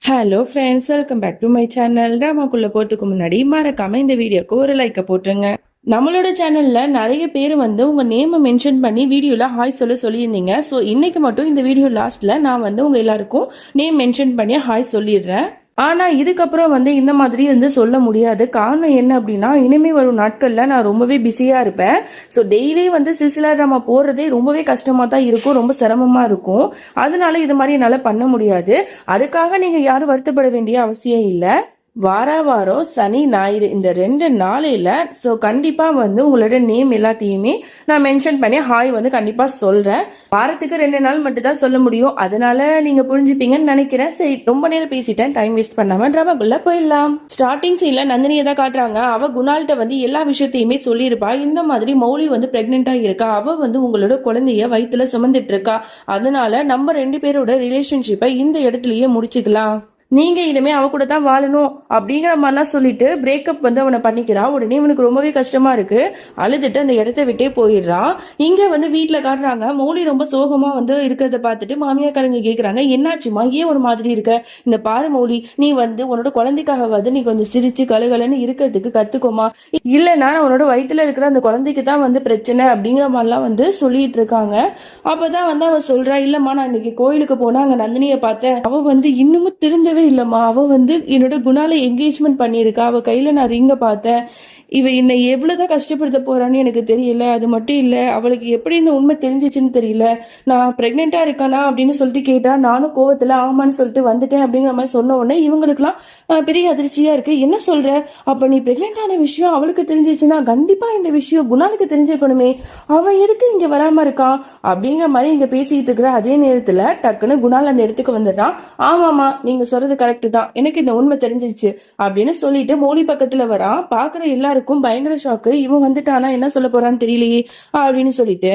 Hello friends, welcome back to my channel. ட்ராமாக்குள்ள போறதுக்கு முன்னாடி மறக்காம இந்த வீடியோக்கு ஒரு லைக்கை போட்டுருங்க. நம்மளோட சேனல்ல நிறைய பேர் உங்க நேமை மென்ஷன் பண்ணி வீடியோல ஹாய் சொல்லியிருந்தீங்க. ஸோ இன்னைக்கு மட்டும் இந்த வீடியோ லாஸ்ட்ல நான் உங்க எல்லாருக்கும் நேம் மென்ஷன் பண்ணி ஹாய் சொல்லிடுறேன். ஆனா இதுக்கப்புறம் இந்த மாதிரி சொல்ல முடியாது. காரணம் என்ன அப்படின்னா, இனிமே வரும் நாட்கள்ல நான் ரொம்பவே பிஸியா இருப்பேன். ஸோ டெய்லி சில்சிலா ட்ராமா போறதே ரொம்பவே கஷ்டமா தான் இருக்கும், ரொம்ப சிரமமா இருக்கும். அதனால இது மாதிரி என்னால பண்ண முடியாது. அதுக்காக நீங்க யாரும் வருத்தப்பட வேண்டிய அவசியம் இல்லை. வாரம் சனி ஞாயிறு இந்த 2 நாளையில ஸோ கண்டிப்பா உங்களோட நேம் எல்லாத்தையுமே நான் மென்ஷன் பண்ணி ஹாய் கண்டிப்பா சொல்றேன். வாரத்துக்கு 2 நாள் மட்டும் தான் சொல்ல முடியும், அதனால நீங்க புரிஞ்சுப்பீங்கன்னு நினைக்கிறேன். சரி, ரொம்ப நேரம் பேசிட்டேன், டைம் வேஸ்ட் பண்ணாம ட்ராமாக்குள்ள போயிடலாம். ஸ்டார்டிங் சீன்ல நந்தினியை தான் காட்டுறாங்க. அவ குணால்கிட்ட எல்லா விஷயத்தையுமே சொல்லியிருப்பா. இந்த மாதிரி மௌலி பிரெக்னெண்டா இருக்கா, அவ உங்களோட குழந்தைய வயிற்றுல சுமந்துட்டு இருக்கா, அதனால நம்ம 2 பேரோட ரிலேஷன்ஷிப்பை இந்த இடத்துலயே முடிச்சுக்கலாம், நீங்க இனிமே அவ கூட தான் வாழணும் அப்படிங்கிற மாதிரிலாம் சொல்லிட்டு பிரேக்கப் அவனை பண்ணிக்கிறான். உடனே இவனுக்கு ரொம்பவே கஷ்டமா இருக்கு. அழுதுட்டு அந்த இடத்த விட்டே போயிடுறான். இங்க வீட்டுல காட்டுறாங்க. மௌலி ரொம்ப சோகமா இருக்கிறத பார்த்துட்டு மாமியாக்காரங்க கேக்குறாங்க, என்னாச்சுமா, ஏன் ஒரு மாதிரி இருக்க? இந்த பாரு மௌலி, நீ உன்னோட குழந்தைக்காக நீ கொஞ்சம் சிரிச்சு கலகலன்னு இருக்கிறதுக்கு கத்துக்கோமா, இல்லைன்னா உன்னோட வயிற்றுல இருக்கிற அந்த குழந்தைக்கு தான் பிரச்சனை அப்படிங்கிற மாதிரிலாம் சொல்லிட்டு இருக்காங்க. அப்பதான் அவ சொல்றா, இல்லம்மா நான் இன்னைக்கு கோயிலுக்கு போனா அங்க நந்தினியை பார்த்தேன், அவ இன்னமும் திருந்தவே இல்லம்மா, அவ என்னோட குணால என்கேஜ்மெண்ட் பண்ணியிருக்கா, அவ கையில நான் ரிங்க பார்த்தேன், இவ என்னை எவ்வளவுதான் கஷ்டப்படுத்த போறான்னு எனக்கு தெரியல. அது மட்டும் இல்ல, அவளுக்கு எப்படி இந்த உண்மை தெரிஞ்சிச்சுன்னு தெரியல. நான் பிரெக்னெண்டா இருக்கானா அப்படின்னு சொல்லிட்டு கேட்டா, நானும் கோவத்துல ஆமான்னு சொல்லிட்டு வந்துட்டேன் அப்படிங்கிற மாதிரி சொன்ன உடனே இவங்களுக்குலாம் பெரிய அதிர்ச்சியா இருக்கு. என்ன சொல்ற? அப்ப நீ பிரெக்னென்ட் ஆன விஷயம் அவளுக்கு தெரிஞ்சிச்சுன்னா கண்டிப்பா இந்த விஷயம் குணாலுக்கு தெரிஞ்சிருக்கணுமே, அவன் எதுக்கு இங்க வராம இருக்கான் அப்படிங்கிற மாதிரி இங்க பேசிட்டு இருக்கிற அதே நேரத்துல டக்குன்னு குணால் அந்த இடத்துக்கு வந்துடுறான். ஆமாமா, நீங்க சொல்றது கரெக்ட் தான், எனக்கு இந்த உண்மை தெரிஞ்சிச்சு அப்படின்னு சொல்லிட்டு மௌலி பக்கத்துல வரான். பாக்குற எல்லாருக்கும் பயங்கர ஷாக்கு. இவன் வந்துட்டானா என்ன சொல்ல போறான்னு தெரியலையே அப்படின்னு சொல்லிட்டு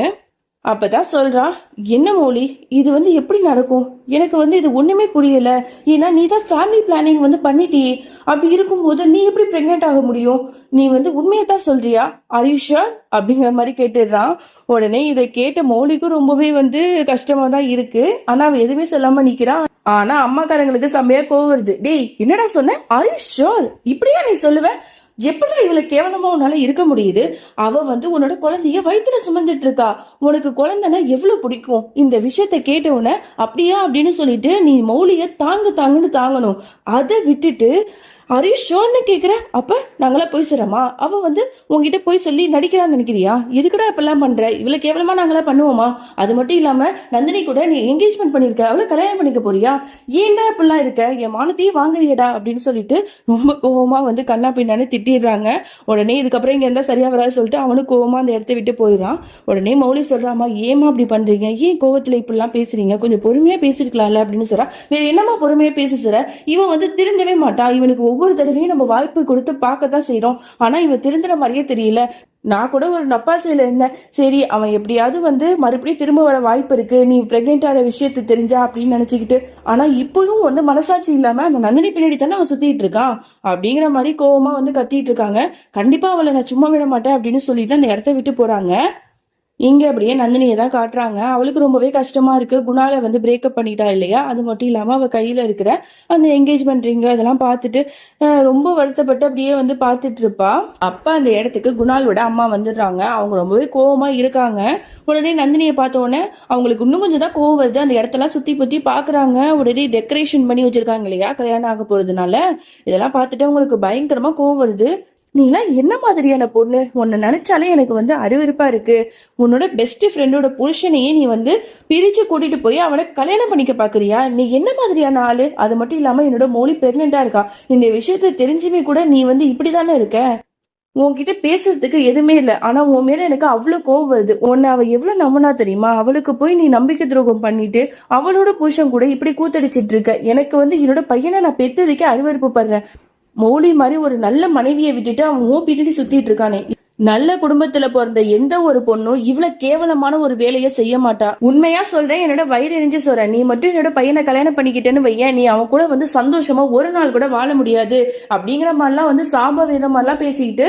அப்பதான் சொல்றான், என்ன மௌலி, இது எப்படி நடக்கும்? எனக்கு இது ஒண்ணுமே புரியல. ஏன்னா நீ தான் ஃபேமிலி பிளானிங் பண்ணிட்டியே, அப்படி இருக்கும்போது நீ எப்படி பிரெக்னென்ட் ஆக முடியும்? நீ உண்மையை தான் சொல்றியா? ஆர் யூ ஷூர் அப்படிங்கிற மாதிரி கேட்டுடுறான். உடனே இதை கேட்ட மௌலிக்கும் ரொம்பவே கஷ்டமா தான் இருக்கு. ஆனா அவ எதுவுமே சொல்லாம நிக்கிறான். ஆனா அம்மாக்காரங்களுக்கு செம்மையா கோவம் வருது. டேய், என்னடா சொன்ன? Are you sure? இப்படியா நீ சொல்லுவ? எப்படி இவளை கேவலமா உன்னால இருக்க முடியுது? அவ உன்னோட குழந்தைய வயிற்றுல சுமந்துட்டு இருக்கா, உனக்கு குழந்தைன்னா எவ்வளவு பிடிக்கும். இந்த விஷயத்த கேட்டவுடனே அப்படியா அப்படின்னு சொல்லிட்டு நீ மௌலிய தாங்குன்னு தாங்கணும். அதை விட்டுட்டு அரே ஷோன்னு கேக்குற, அப்ப நாங்களா போய் சொல்றோமா? அவ உங்ககிட்ட போய் சொல்லி நடிக்கிறான்னு நினைக்கிறியா? எதுக்குடா இப்பெல்லாம் பண்ற? இவ்வளவு கேவலமா நாங்களா பண்ணுவோமா? அது மட்டும் இல்லாம நந்தினி கூட நீ என்கேஜ்மெண்ட் பண்ணிருக்க, அவளை கல்யாணம் பண்ணிக்க போறியா? ஏன்டா இப்பெல்லாம் இருக்க? என் மானத்தையே வாங்குறியடா அப்படின்னு சொல்லிட்டு ரொம்ப கோவமா கண்ணா பின்னான்னு திட்டிடுறாங்க. உடனே இதுக்கப்புறம் இங்க இருந்தா சரியா வராது சொல்லிட்டு அவனு கோவமா அந்த இடத்த விட்டு போயிடறான். உடனே மௌலி சொல்றாமா, ஏமா அப்படி பண்றீங்க? ஏன் கோவத்துல இப்படிலாம் பேசுறீங்க? கொஞ்சம் பொறுமையா பேசிருக்கலாம்ல அப்படின்னு சொல்றா. வேற என்னமா பொறுமையா பேசுற? இவன் திருந்தவே மாட்டான். இவனுக்கு ஒவ்வொரு தடவையும் நம்ம வாய்ப்பு கொடுத்து பார்க்கத்தான் செய்யறோம். ஆனா இவன் திருந்துற மாதிரியே தெரியல. நான் கூட ஒரு நப்பாசையில இருந்தேன், சரி அவன் எப்படியாவது மறுபடியும் திரும்ப வர வாய்ப்பு இருக்கு, நீ பிரெக்னென்ட் ஆன விஷயத்தை தெரிஞ்சா அப்படின்னு நினைச்சுக்கிட்டு. ஆனா இப்பயும் மனசாட்சி இல்லாம அந்த நந்தினி பின்னாடி தானே அவன் சுத்திட்டு இருக்கான் அப்படிங்கிற மாதிரி கோவமா கத்திட்டு இருக்காங்க. கண்டிப்பா அவளை நான் சும்மா விட மாட்டேன் அப்படின்னு சொல்லிட்டு அந்த இடத்த விட்டு போறாங்க. இங்க அப்படியே நந்தினியை தான் காட்டுறாங்க. அவளுக்கு ரொம்பவே கஷ்டமா இருக்கு. குணால பிரேக்கப் பண்ணிட்டா இல்லையா, அது மட்டும் இல்லாம அவ கையில இருக்கிற அந்த என்கேஜ்மெண்ட் ரிங் அதெல்லாம் பார்த்துட்டு ரொம்ப வருத்தப்பட்டு அப்படியே பார்த்துட்டு இருப்பா. அப்ப அந்த இடத்துக்கு குணாலோட அம்மா வந்துடுறாங்க. அவங்க ரொம்பவே கோவமா இருக்காங்க. உடனே நந்தினியை பார்த்த உடனே அவங்களுக்கு இன்னும் கொஞ்சம் தான் கோவம் வருது. அந்த இடத்தெல்லாம் சுத்தி புத்தி பாக்குறாங்க. உடனே டெக்கரேஷன் பண்ணி வச்சிருக்காங்க இல்லையா கல்யாணம் ஆக போறதுனால, இதெல்லாம் பார்த்துட்டு அவங்களுக்கு பயங்கரமா கோவம் வருது. நீலாம் என்ன மாதிரியான பொண்ணு? உன்னை நினைச்சாலே எனக்கு அருவருப்பா இருக்கு. உன்னோட பெஸ்ட் ஃப்ரெண்டோட புருஷனையே நீ பிரிச்சு கூட்டிட்டு போய் அவனை கல்யாணம் பண்ணிக்க பாக்குறியா? நீ என்ன மாதிரியான ஆளு? அது மட்டும் இல்லாம என்னோட மௌலி பிரெக்னெண்டா இருக்கா, இந்த விஷயத்த தெரிஞ்சுமே கூட நீ இப்படிதானே இருக்க? உன்கிட்ட பேசுறதுக்கு எதுவுமே இல்லை. ஆனா உன் மேல எனக்கு அவ்வளவு கோவம் வருது. உன்னை அவ எவ்வளவு நம்பினா தெரியுமா? அவளுக்கு போய் நீ நம்பிக்கை துரோகம் பண்ணிட்டு அவளோட புருஷன் கூட இப்படி கூத்தடிச்சிட்டு இருக்க. எனக்கு என்னோட பையனை நான் பெத்ததுக்கே அருவருப்பு படுறேன். மௌலி மாதிரி ஒரு நல்ல மனைவியை விட்டுட்டு அவன் பின்னாடி சுத்திட்டு இருக்கானே, நல்ல குடும்பத்துல பிறந்த எந்த ஒரு பொண்ணும் இவ்வளவு கேவலமான ஒரு வேலையை செய்ய மாட்டா. உண்மையா சொல்றேன், என்னோட வயிறு எரிஞ்சு சொல்றேன். நீ மட்டும் என்னோட பையனை கல்யாணம் பண்ணிக்கிட்டேன்னு வையேன், நீ அவன் கூட வந்து சந்தோஷமா ஒரு நாள் கூட வாழ முடியாது அப்படிங்கிற மாதிரிலாம் வந்து சாப வேதம் மாதிரிலாம் பேசிக்கிட்டு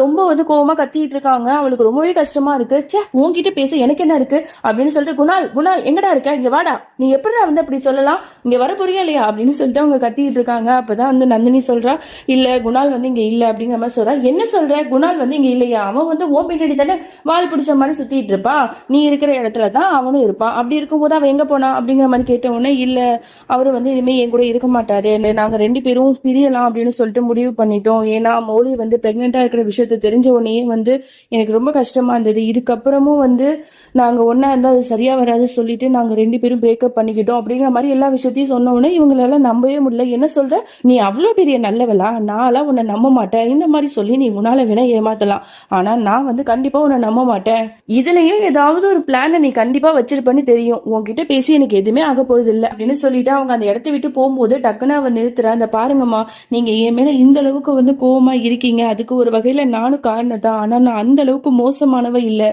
ரொம்ப வந்து கோவமா கத்திட்டு இருக்காங்க. அவளுக்கு ரொம்பவே கஷ்டமா இருக்கு. சே, உன்கிட்ட பேச எனக்கு என்ன இருக்கு அப்படின்னு சொல்லிட்டு, குணால் குணால் எங்கடா இருக்க, இங்க வாடா, நீ எப்படிடா வந்து அப்படி சொல்லலாம், இங்க வர புரியா இல்லையா அப்படின்னு சொல்லிட்டு அவங்க கத்திட்டு இருக்காங்க. அப்பதான் வந்து நந்தினி சொல்றா, இல்ல குணால் வந்து இங்க இல்ல அப்படிங்கிற மாதிரி சொல்றா. என்ன சொல்ற, குணால் வந்து இங்க இல்ல, அவன் வந்து ஓ பின்னாடி தானே வால் பிடிச்ச மாதிரி சுத்திட்டு இருப்பான், நீ இருக்கிற இடத்துல தான் அவனும் இருப்பான், அப்படி இருக்கும்போது அவன் எங்க போனா அப்படிங்கிற மாதிரி கேட்ட உடனே, இல்ல அவரு வந்து இனிமே என் கூட இருக்க மாட்டாரு, நாங்க 2 பேரும் பிரியலாம் அப்படின்னு சொல்லிட்டு முடிவு பண்ணிட்டோம். ஏன்னா மௌலி வந்து பிரெக்னெண்டா இருக்கிற விஷயத்த தெரிஞ்ச உடனே வந்து எனக்கு ரொம்ப கஷ்டமா இருந்தது. இதுக்கப்புறமும் வந்து நாங்க ஒன்னா இருந்தா அது சரியா வராது சொல்லிட்டு நாங்க 2 பேரும் பிரேக்கப் பண்ணிக்கிட்டோம் அப்படிங்கிற மாதிரி எல்லா விஷயத்தையும் சொன்ன உடனே இவங்களால நம்பவே முடியல. என்ன சொல்ற, நீ அவ்வளோ பெரிய நல்லவளா, நான்லாம் உன்னை நம்ப மாட்டேன், இந்த மாதிரி சொல்லி நீ உன்னால வேணா ஏமாத்தலாம், ஆனா நான் வந்து கண்டிப்பா உன்னை நம்ப மாட்டேன். இதுலயும் ஏதாவது ஒரு பிளான நீ கண்டிப்பா வச்சிருப்பேன்னு தெரியும், உன்கிட்ட பேசி எனக்கு எதுவுமே ஆக போறது இல்ல அப்படின்னு சொல்லிட்டு அவங்க அந்த இடத்த விட்டு போகும்போது டக்குன்னு அவன் நிறுத்துறா. அந்த பாருங்கம்மா, நீங்க என் மேல இந்த அளவுக்கு வந்து கோவமா இருக்கீங்க, அதுக்கு ஒரு வகையில நானும் காரணம் தான், ஆனா நான் அந்த அளவுக்கு மோசமானவ இல்ல.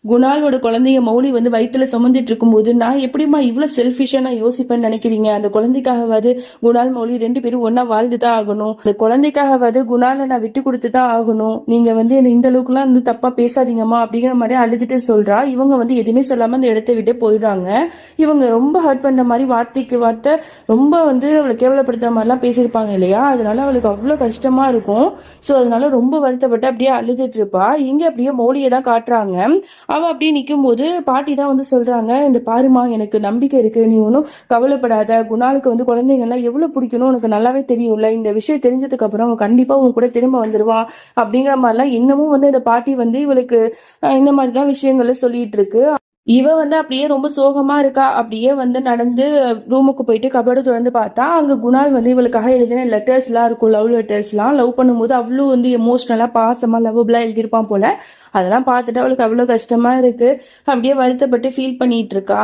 குணாலோட குழந்தைய மௌலி வந்து வயிற்றுல சுமந்துட்டு இருக்கும்போது நான் எப்படிமா இவ்வளவு செல்ஃபிஷா நான் யோசிப்பேன்னு நினைக்கிறீங்க? அந்த குழந்தைக்காகவாது குணால் மௌலி 2 பேரும் ஒன்னா வாழ்ந்துதான் ஆகணும், அந்த குழந்தைக்காகவாது குணால நான் விட்டு கொடுத்துதான் ஆகணும், நீங்க வந்து இந்த அளவுக்கு எல்லாம் வந்து தப்பா பேசாதீங்கம்மா அப்படிங்கிற மாதிரி அழுதுட்டு சொல்றா. இவங்க வந்து எதுவுமே சொல்லாம அந்த இடத்த விட்டு போயிடுறாங்க. இவங்க ரொம்ப ஹர்ட் பண்ற மாதிரி வார்த்தைக்கு வார்த்தை ரொம்ப வந்து அவளை கேவலப்படுத்துற மாதிரிலாம் பேசியிருப்பாங்க இல்லையா, அதனால அவளுக்கு அவ்வளவு கஷ்டமா இருக்கும். ஸோ அதனால ரொம்ப வருத்தப்பட்டு அப்படியே அழுதுட்டு இருப்பா. இங்க அப்படியே மௌலியை தான் காட்டுறாங்க. அவ அப்படியே நிற்கும் போது பாட்டி தான் வந்து சொல்றாங்க, இந்த பாருமா எனக்கு நம்பிக்கை இருக்கு, நீ ஒன்றும் கவலைப்படாத, குணாலுக்கு வந்து குழந்தைங்கள்லாம் எவ்வளவு பிடிக்கணும் உனக்கு நல்லாவே தெரியும்ல, இந்த விஷயம் தெரிஞ்சதுக்கு அப்புறம் அவன் கண்டிப்பா உன் கூட திரும்ப வந்துருவான் அப்படிங்கிற மாதிரிலாம் இன்னமும் வந்து இந்த பாட்டி வந்து இவளுக்கு இந்த மாதிரிதான் விஷயங்களை சொல்லிட்டு இருக்கு. இவ வந்து அப்படியே ரொம்ப சோகமா இருக்கா. அப்படியே வந்து நடந்து ரூமுக்கு போயிட்டு கபோர்டு திறந்து பார்த்தா அங்க குணால் வந்து இவளுக்காக எழுதின லெட்டர்ஸ் எல்லாம் இருக்கும், லவ் லெட்டர்ஸ் எல்லாம். லவ் பண்ணும்போது அவ்வளோ வந்து எமோஷனலா பாசமா லவ்வபிளா எழுதியிருப்பான் போல. அதெல்லாம் பார்த்துட்டு அவளுக்கு அவ்வளோ கஷ்டமா இருக்கு. அப்படியே வருத்தப்பட்டு ஃபீல் பண்ணிட்டு இருக்கா.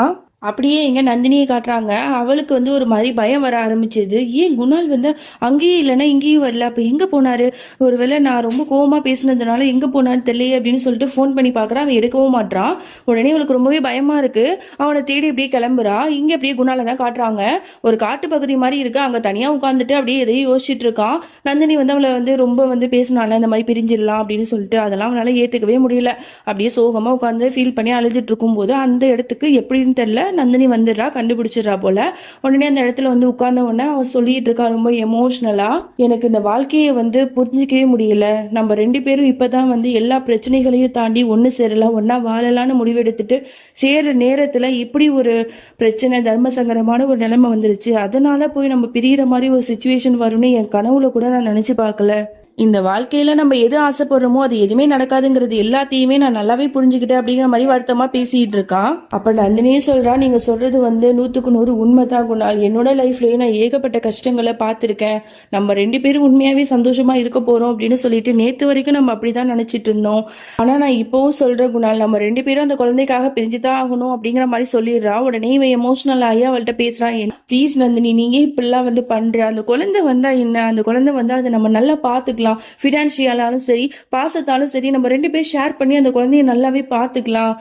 அப்படியே இங்க நந்தினியை காட்டுறாங்க. அவளுக்கு வந்து ஒரு மாதிரி பயம் வர ஆரம்பிச்சது. ஏன் குணால் வந்து அங்கேயும் இல்லைன்னா இங்கேயும் வரல, அப்ப எங்க போனாரு, ஒருவேளை நான் ரொம்ப கோவமா பேசினதுனால எங்க போனான்னு தெரியல அப்படின்னு சொல்லிட்டு ஃபோன் பண்ணி பாக்குறான். அவன் எடுக்கவும் மாட்டான். உடனே அவளுக்கு ரொம்பவே பயமா இருக்கு. அவனை தேடி அப்படியே கிளம்புறா. இங்க அப்படியே குணாலை தான் காட்டுறாங்க. ஒரு காட்டு பகுதி மாதிரி இருக்கு. அங்க தனியா உட்காந்துட்டு அப்படியே எதையும் யோசிச்சுட்டு இருக்கான். நந்தினி வந்து அவளை வந்து ரொம்ப வந்து பேசினால இந்த மாதிரி பிரிஞ்சிடலாம் அப்படின்னு சொல்லிட்டு அதெல்லாம் அவனால ஏத்துக்கவே முடியல. அப்படியே சோகமா உட்காந்து ஃபீல் பண்ணி அழுதுட்டு இருக்கும் போது அந்த இடத்துக்கு எப்படின்னு தெரியல நந்தினி வந்துடுறா, கண்டுபிடிச்சிடுறா போல. உடனே அந்த இடத்துல வந்து உட்கார்ந்த உடனே அவன் சொல்லிட்டு இருக்கா ரொம்ப எமோஷனலா, எனக்கு இந்த வாழ்க்கையை வந்து புரிஞ்சிக்கவே முடியல, நம்ம 2 பேரும் இப்பதான் வந்து எல்லா பிரச்சனைகளையும் தாண்டி ஒன்னு சேரலாம், ஒன்னா வாழலான்னு முடிவெடுத்துட்டு சேர நேரத்துல இப்படி ஒரு பிரச்சனை, தர்ம சங்கடமான ஒரு நிலைமை வந்துருச்சு, அதனால போய் நம்ம பிரியிற மாதிரி ஒரு சுச்சுவேஷன் வரும்னு என் கனவுல கூட நான் நினைச்சு பார்க்கல. இந்த வாழ்க்கையில நம்ம எது ஆசைப்படுறோமோ அது எதுவுமே நடக்காதுங்கிறது எல்லாத்தையுமே நான் நல்லாவே புரிஞ்சுக்கிட்டேன் அப்படிங்கிற மாதிரி வருத்தமா பேசிட்டு இருக்கான். அப்ப நந்தினியே சொல்றா, நீங்க சொல்றது வந்து 100க்கு 100 உண்மைதான் குணால், என்னோட லைஃப்லயே நான் ஏகப்பட்ட கஷ்டங்களை பார்த்திருக்கேன், நம்ம 2 பேரும் உண்மையாவே சந்தோஷமா இருக்க போறோம் அப்படின்னு சொல்லிட்டு நேத்து வரைக்கும் நம்ம அப்படிதான் நினைச்சிட்டு இருந்தோம். ஆனா நான் இப்பவும் சொல்றேன் குணால், நம்ம 2 பேரும் அந்த குழந்தைக்காக பிரிஞ்சுதான் ஆகணும் அப்படிங்கிற மாதிரி சொல்லிடுறா. உடனே இவன் எமோஷனல் ஆகி அவள்கிட்ட பேசுறான், ப்ளீஸ் நந்தினி நீங்க இப்படிலாம் வந்து பண்ற, அந்த குழந்தை வந்தா என்ன, அந்த குழந்தை வந்தா அதை நம்ம நல்லா பாத்துக்கலாம், ஃபினான்ஷியலாலும் சரி பாசத்தாலும் சரி நம்ம 2 பேரும் ஷேர் பண்ணி அந்த குழந்தைய நல்லாவே பார்த்துக்கலாம்,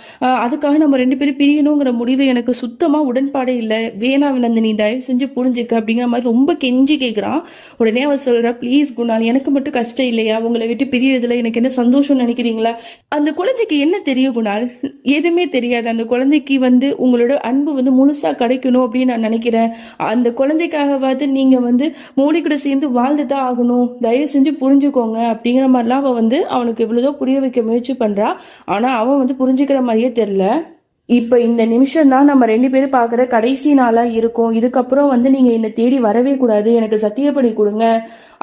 அதுக்காக நம்ம 2 பேரும் பிரியணுங்கிற முடிவு எனக்கு சுத்தமா உடன்பாடே இல்லை, வேணா நந்தினி தயவு செஞ்சு புரிஞ்சுக்க அப்படிங்கிற மாதிரி ரொம்ப கெஞ்சி கேட்குறான். உடனே அவர் சொல்றா, ப்ளீஸ் குணால் எனக்கு மட்டும் கஷ்டம் இல்லையா, உங்களை விட்டு பிரியறதுல எனக்கு என்ன சந்தோஷம் நினைக்கிறீங்களா, அந்த குழந்தைக்கு என்ன தெரியும் குணால், எதுவுமே தெரியாது, அந்த குழந்தைக்கு வந்து உங்களோட அன்பு வந்து முழுசா கிடைக்கணும் அப்படின்னு நான் நினைக்கிறேன், அந்த குழந்தைக்காகவாது நீங்க வந்து மோடி கூட சேர்ந்து வாழ்ந்துதான் ஆகணும், தயவு செஞ்சு புரிஞ்சுக்கோங்க அப்படிங்கிற மாதிரிலாம் அவன் வந்து அவனுக்கு எவ்வளவோ புரிய வைக்க முயற்சி பண்றா. ஆனா அவன் வந்து புரிஞ்சுக்கிற மாதிரியே தெரியல. இப்ப இந்த நிமிஷம் தான் நம்ம 2 பேரும் பாக்குற கடைசி நாளா இருக்கும், இதுக்கப்புறம் வந்து நீங்க என்னை தேடி வரவே கூடாது, எனக்கு சத்தியப்படி கொடுங்க,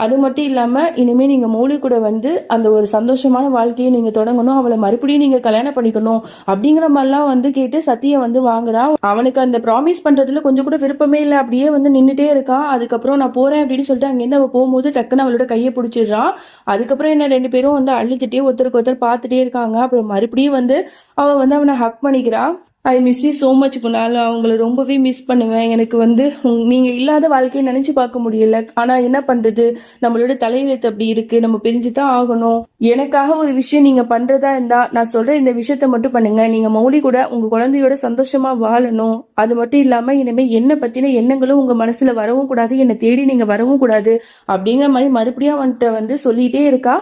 அது மட்டும் இல்லாம இனிமே நீங்க மௌலி கூட வந்து அந்த ஒரு சந்தோஷமான வாழ்க்கையை நீங்க தொடங்கணும், அவளை மறுபடியும் நீங்க கல்யாணம் பண்ணிக்கணும் அப்படிங்கிற மாதிரிலாம் வந்து கேட்டு சத்தியம் வந்து வாங்குறான். அவனுக்கு அந்த ப்ராமிஸ் பண்றதுல கொஞ்சம் கூட விருப்பமே இல்லை, அப்படியே வந்து நின்றுட்டே இருக்கான். அதுக்கப்புறம் நான் போறேன் அப்படின்னு சொல்லிட்டு அங்கேருந்து அவ போகும்போது டக்குன்னு அவளோட கையை பிடிச்சிடுறான். அதுக்கப்புறம் என்ன 2 பேரும் வந்து அழுதுட்டே ஒருத்தருக்கு ஒருத்தர் பார்த்துட்டே இருக்காங்க. அப்புறம் மறுபடியும் வந்து அவ வந்து அவனை ஹக் பண்ணிக்கிறான். I miss you so much Kunal. அவங்கள ரொம்பவே மிஸ் பண்ணுவேன். எனக்கு வந்து நீங்கள் இல்லாத வாழ்க்கையை நினச்சி பார்க்க முடியல. ஆனால் என்ன பண்ணுறது, நம்மளோட தலையெழுத்து அப்படி இருக்குது, நம்ம பிரிஞ்சு தான் ஆகணும். எனக்காக ஒரு விஷயம் நீங்கள் பண்ணுறதா இருந்தால் நான் சொல்கிற இந்த விஷயத்த மட்டும் பண்ணுங்கள். நீங்கள் மௌலி கூட உங்கள் குழந்தையோட சந்தோஷமாக வாழணும். அது மட்டும் இல்லாமல் இனிமேல் என்னை பற்றின எண்ணங்களும் உங்கள் மனசில் வரவும் கூடாது, என்னை தேடி நீங்கள் வரவும் கூடாது அப்படிங்கிற மாதிரி மறுபடியும் அவன்கிட்ட வந்து சொல்லிகிட்டே இருக்கா.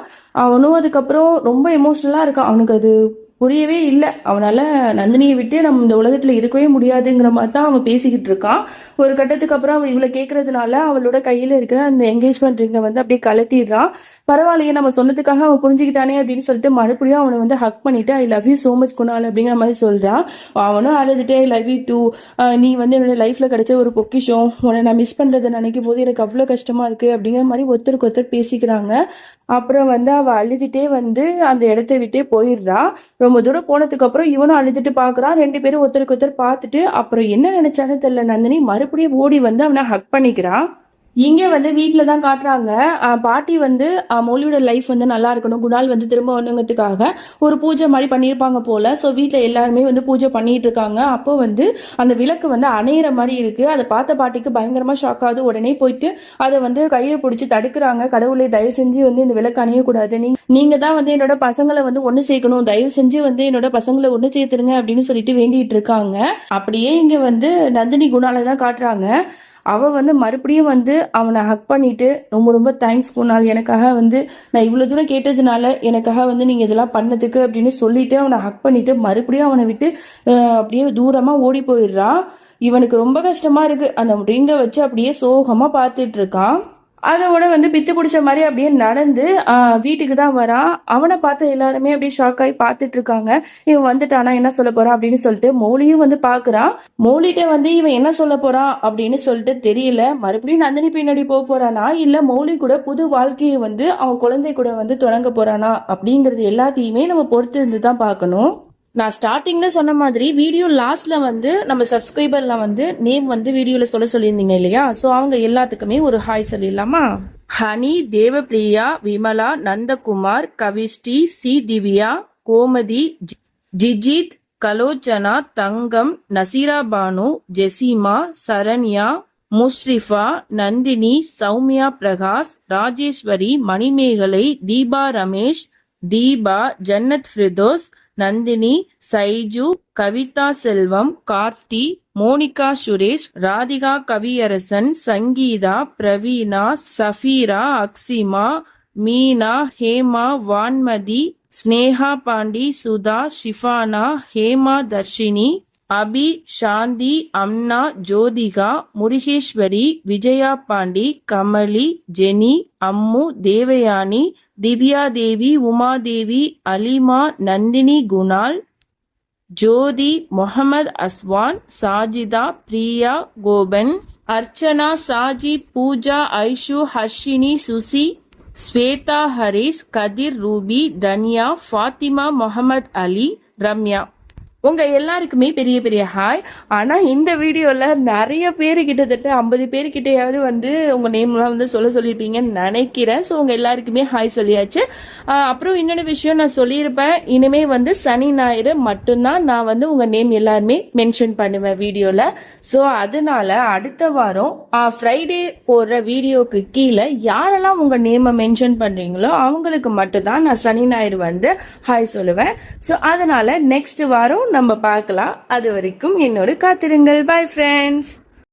அவனும் அதுக்கப்புறம் ரொம்ப எமோஷ்னலாக இருக்கான். அவனுக்கு அது புரியவே இல்லை. அவனால நந்தினியை விட்டு நம்ம இந்த உலகத்துல இருக்கவே முடியாதுங்கிற மாதிரி தான் அவன் பேசிக்கிட்டு இருக்கான். ஒரு கட்டத்துக்கு அப்புறம் அவன் இவளை கேட்கறதுனால அவளோட கையில இருக்கிற அந்த என்கேஜ்மெண்ட் ரிங்கை வந்து அப்படியே கலட்டிடுறான். பரவாயில்லையே, நம்ம சொன்னதுக்காக அவன் புரிஞ்சுக்கிட்டானே அப்படின்னு சொல்லிட்டு மறுபடியும் அவனை வந்து ஹக் பண்ணிட்டு I love you so much Kunal அப்படிங்கிற மாதிரி சொல்றான். அவனும் அழுதுட்டு ஐ லவ் யூ டூ, நீ வந்து என்னோட லைஃப்ல கிடைச்ச ஒரு பொக்கிஷம், உன்னை நான் மிஸ் பண்றதை நினைக்கும் போது எனக்கு அவ்வளோ கஷ்டமா இருக்கு அப்படிங்கிற மாதிரி ஒருத்தருக்கு ஒருத்தர் பேசிக்கிறாங்க. அப்புறம் வந்து அவ அழுதுட்டே வந்து அந்த இடத்த விட்டே போயிடுறா. ரொம்ப தூரம் போனதுக்கு அப்புறம் இவனும் அழுதுட்டு பாக்குறான். 2 பேரும் ஒருத்தருக்கு ஒருத்தர் பார்த்துட்டு அப்புறம் என்ன நினைச்சான்னு தெரியல, நந்தினி மறுபடியும் ஓடி வந்து அவனை ஹக் பண்ணிக்கிறான். இங்க வந்து வீட்டுல தான் காட்டுறாங்க. பாட்டி வந்து மௌலியோட லைஃப் வந்து நல்லா இருக்கணும், குணால் வந்து திரும்ப வந்துங்கிறதுக்காக ஒரு பூஜை மாதிரி பண்ணியிருப்பாங்க போல. ஸோ வீட்டில் எல்லாருமே வந்து பூஜை பண்ணிட்டு இருக்காங்க. அப்போ வந்து அந்த விளக்கு வந்து அணையிற மாதிரி இருக்கு. அதை பார்த்த பாட்டிக்கு பயங்கரமா ஷாக் ஆகுது. உடனே போயிட்டு அதை வந்து கையை பிடிச்சி தடுக்கிறாங்க. கடவுளை தயவு செஞ்சு வந்து இந்த விளக்கு அணையக்கூடாது, நீங்க தான் வந்து என்னோட பசங்களை வந்து ஒன்று சேர்க்கணும், தயவு செஞ்சு வந்து என்னோட பசங்களை ஒன்று சேர்த்துருங்க அப்படின்னு சொல்லிட்டு வேண்டிட்டு இருக்காங்க. அப்படியே இங்க வந்து நந்தினி குணாலை தான் காட்டுறாங்க. அவ வந்து மறுபடியும் வந்து அவனை ஹக் பண்ணிட்டு ரொம்ப ரொம்ப தேங்க்ஸ் குணால், எனக்காக வந்து நான் இவ்வளோ தூரம் கேட்டதுனால எனக்காக வந்து நீங்கள் இதெல்லாம் பண்ணதுக்கு அப்படின்னு சொல்லிட்டு அவனை ஹக் பண்ணிட்டு மறுபடியும் அவனை விட்டு அப்படியே தூரமாக ஓடி போயிடுறான். இவனுக்கு ரொம்ப கஷ்டமா இருக்கு. அந்த ரிங்கை வச்சு அப்படியே சோகமாக பார்த்துட்டு இருக்கான். அதோட வந்து பித்து பிடிச்ச மாதிரி அப்படியே நடந்து வீட்டுக்கு தான் வரான். அவனை பார்த்து எல்லாருமே அப்படியே ஷாக் ஆகி பார்த்துட்டு இருக்காங்க. இவன் வந்துட்டானா, என்ன சொல்ல போறான் அப்படின்னு சொல்லிட்டு மௌலியும் வந்து பாக்குறான். மௌலிட்ட வந்து இவன் என்ன சொல்ல போறான் அப்படின்னு சொல்லிட்டு தெரியல. மறுபடியும் நந்தினி பின்னாடி போக போறானா, இல்ல மௌலி கூட புது வாழ்க்கையை வந்து அவன் குழந்தை கூட வந்து தொடங்க போறானா அப்படிங்கறது எல்லாத்தையுமே நம்ம பொறுத்து இருந்து தான் பார்க்கணும். நான் ஸ்டார்டிங்ல சொன்ன மாதிரி வீடியோ லாஸ்ட்ல வந்து நம்ம சப்ஸ்கிரைபர்ல வந்து நேம் வந்து வீடியோல சொல்லியிருந்தீங்க இல்லையா? ஸோ அவங்க எல்லாத்துக்குமே ஒரு ஹாய் சொல்லிடலாமா? ஹனி, தேவப்பிரியா, விமலா, நந்தகுமார், கவிஷ்டி, சி திவ்யா, கோமதி, ஜிஜித், கலோச்சனா, தங்கம், நசீரா பானு, ஜெசிமா, சரண்யா, முஷ்ரிஃபா, நந்தினி, சௌமியா பிரகாஷ், ராஜேஸ்வரி, மணிமேகலை, தீபா ரமேஷ், தீபா, ஜன்னத் ஃபிரிதோஸ், நந்தினி, சைஜு, கவிதா செல்வம், கார்த்தி, மோனிகா சுரேஷ், ராதிகா கவியரசன், சங்கீதா, பிரவீனா, சஃபீரா, அக்சிமா, மீனா, ஹேமா, வான்மதி, ஸ்னேகா பாண்டி, சுதா, ஷிஃபானா, ஹேமா தர்ஷினி, அபி, சாந்தி, அம்னா, ஜோதிகா, முருகேஸ்வரி, விஜயா பாண்டி, கமலி, ஜெனி, அம்மு, தேவயானி, திவ்யா தேவி, உமாதேவி, அலிமா, நந்தினி, குணால், ஜோதி, முகமது அஸ்வான், சாஜிதா, பிரியா, கோபன், அர்ச்சனா, சாஜி, பூஜா, ஐஷு, ஹர்ஷினி, சுசி, ஸ்வேதா, ஹரிஸ், கதிர், ரூபி, தன்யா, ஃபாத்திமா, முகமது அலி, ரம்யா. உங்க எல்லாருக்குமே பெரிய பெரிய ஹாய். ஆனா இந்த வீடியோல நிறைய பேர், கிட்டத்தட்ட 50 பேர்கிட்டையாவது வந்து உங்க நேம்லாம் வந்து சொல்லியிருப்பீங்கன்னு நினைக்கிறேன். ஸோ உங்க எல்லாருக்குமே ஹாய் சொல்லியாச்சு. அப்புறம் இன்னொரு விஷயம் நான் சொல்லியிருப்பேன், இனிமே வந்து சனி ஞாயிறு மட்டும்தான் நான் வந்து உங்க நேம் எல்லாருமே மென்ஷன் பண்ணுவேன் வீடியோல. ஸோ அதனால அடுத்த வாரம் ஃப்ரைடே போடுற வீடியோக்கு கீழே யாரெல்லாம் உங்க நேமை மென்ஷன் பண்றீங்களோ அவங்களுக்கு மட்டும்தான் நான் சனி ஞாயிறு வந்து ஹாய் சொல்லுவேன். ஸோ அதனால நெக்ஸ்ட் வாரம் நம்ம பார்க்கலாம். அது வரைக்கும் என்னோட காத்திருங்கள். Bye friends.